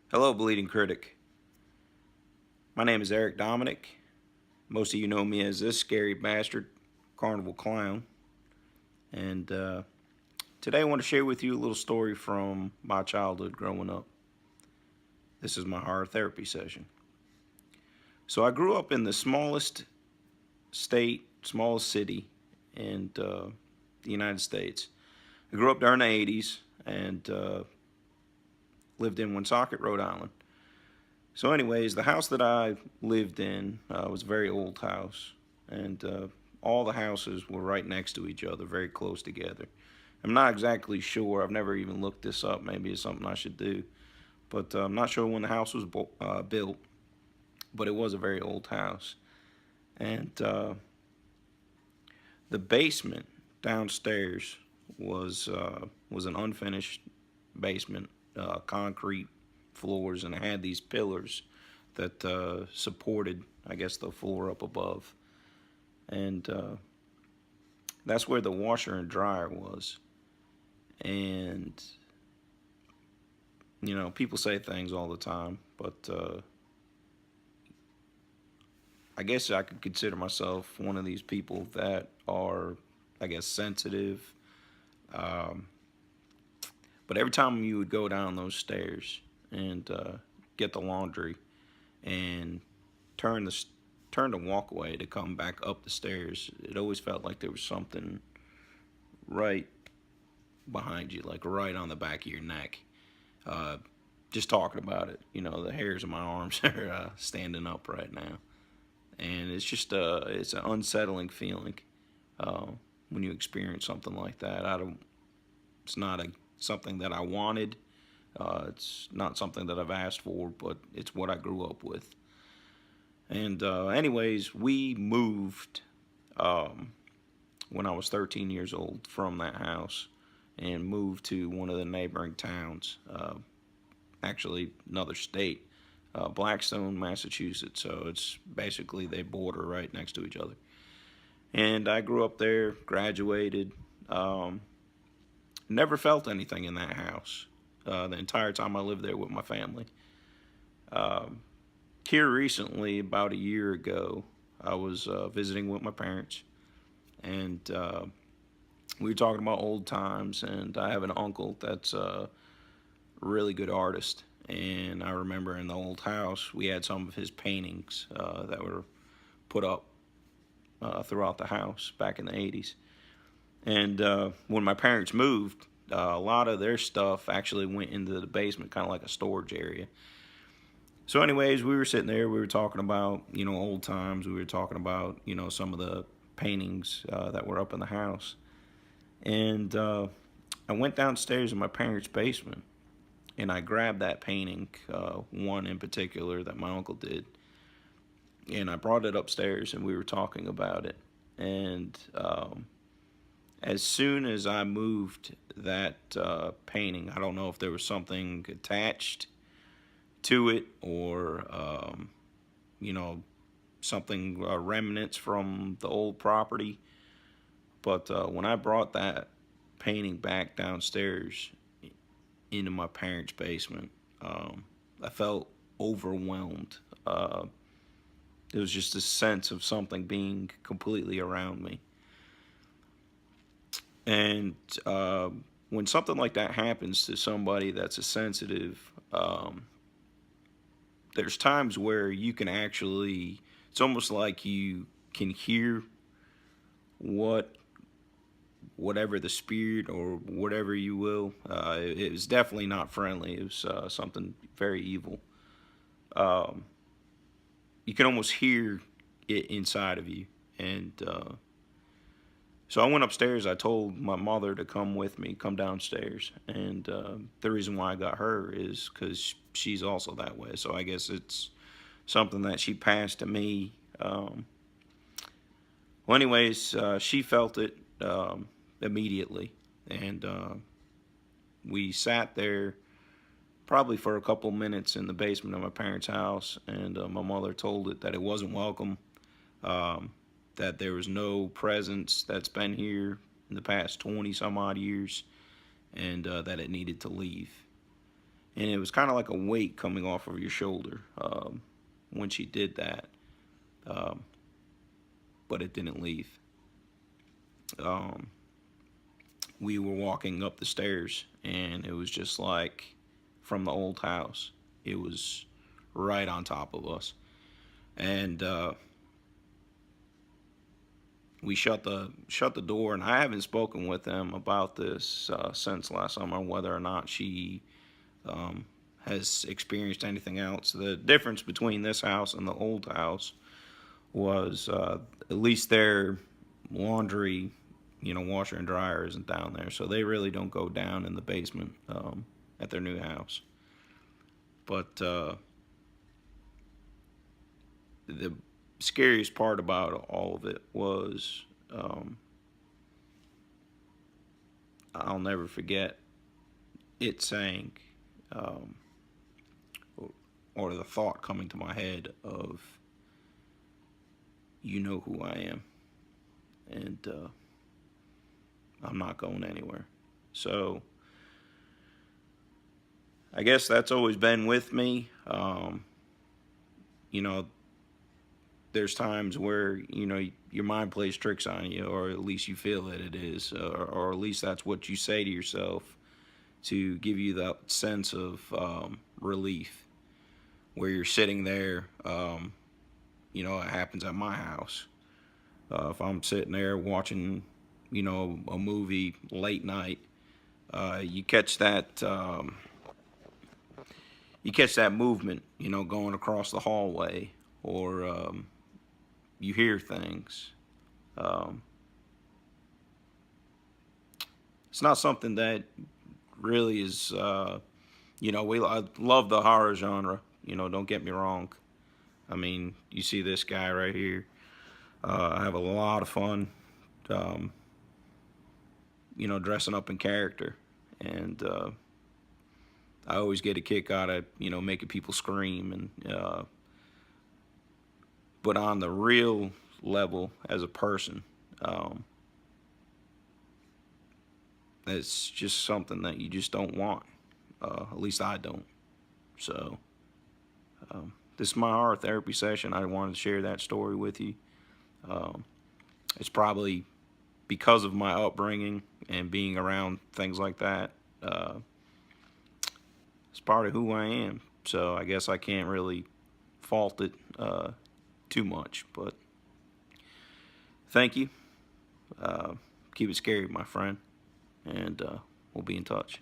Hello, Bleeding Critic. My name is Eric Dominic. Most of you know me as this scary bastard, Carnival Clown. And today I want to share with you a little story from my childhood growing up. This is my horror therapy session. So I grew up in the smallest state, smallest city in the United States. I grew up during the 80s and lived in Woonsocket, Rhode Island. So, anyways, the house that I lived in was a very old house, and all the houses were right next to each other, very close together. I'm not exactly sure. I've never even looked this up. Maybe it's something I should do, but I'm not sure when the house was built. But it was a very old house, and the basement downstairs was an unfinished basement, concrete floors, and it had these pillars that supported, I guess, the floor up above. And that's where the washer and dryer was. And people say things all the time, but I guess I could consider myself one of these people that are, I guess, sensitive. Um, but every time you would go down those stairs and get the laundry and turn the turn the walkway to come back up the stairs, it always felt like there was something right behind you, like right on the back of your neck. Uh, just talking about it, the hairs on my arms are standing up right now, and it's an unsettling feeling uh, when you experience something like that. It's not something that I wanted. It's not something that I've asked for, but it's what I grew up with. And anyways, we moved um, when I was 13 years old from that house and moved to one of the neighboring towns, actually another state, Blackstone, Massachusetts. So it's basically they border right next to each other. And I grew up there, graduated, um, never felt anything in that house the entire time I lived there with my family. Um, Here recently, about a year ago, I was visiting with my parents, and we were talking about old times. And I have an uncle that's a really good artist, and I remember in the old house we had some of his paintings that were put up throughout the house back in the 80s. And when my parents moved, a lot of their stuff actually went into the basement, kind of like a storage area. So, anyways, we were sitting there. We were talking about old times. We were talking about some of the paintings that were up in the house. And I went downstairs in my parents' basement, and I grabbed that painting, one in particular that my uncle did, and I brought it upstairs, and we were talking about it. And as soon as I moved that painting, I don't know if there was something attached to it, or you know something remnants from the old property. But when I brought that painting back downstairs into my parents' basement, I felt overwhelmed. It was just a sense of something being completely around me. And when something like that happens to somebody that's a sensitive, there's times where you can actually, it's almost like you can hear what whatever the spirit or whatever you will. It was definitely not friendly. It was something very evil. Um, you can almost hear it inside of you. And so I went upstairs. I told my mother to come with me, come downstairs. And the reason why I got her is because she's also that way. So I guess it's something that she passed to me. Well, anyways, she felt it immediately. And we sat there probably for a couple minutes in the basement of my parents' house. And my mother told it that it wasn't welcome. Um, that there was no presence that's been here in the past 20 some odd years, and that it needed to leave. and it was kind of like a weight coming off of your shoulder when she did that, um, but it didn't leave. Um, we were walking up the stairs, and it was just like from the old house. It was right on top of us, and we shut the door. And I haven't spoken with them about this since last summer, whether or not she um, has experienced anything else. The difference between this house and the old house was at least their laundry, washer and dryer isn't down there, so they really don't go down in the basement at their new house. But the scariest part about all of it was I'll never forget it saying, um, or the thought coming to my head of, you know who I am, and I'm not going anywhere. So I guess that's always been with me. You know, there's times where, your mind plays tricks on you, or at least you feel that it is, or at least that's what you say to yourself to give you that sense of relief, where you're sitting there. It happens at my house. If I'm sitting there watching, a movie late night, you catch that movement, going across the hallway, or you hear things. Um, it's not something that really is, I love the horror genre. Don't get me wrong. I mean, you see this guy right here. I have a lot of fun, um, dressing up in character, and I always get a kick out of, making people scream, and but on the real level, as a person, um, it's just something that you just don't want. At least I don't. So this is my horror therapy session. I wanted to share that story with you. Um, it's probably because of my upbringing and being around things like that. It's part of who I am. So I guess I can't really fault it too much. But thank you. Keep it scary, my friend. And we'll be in touch.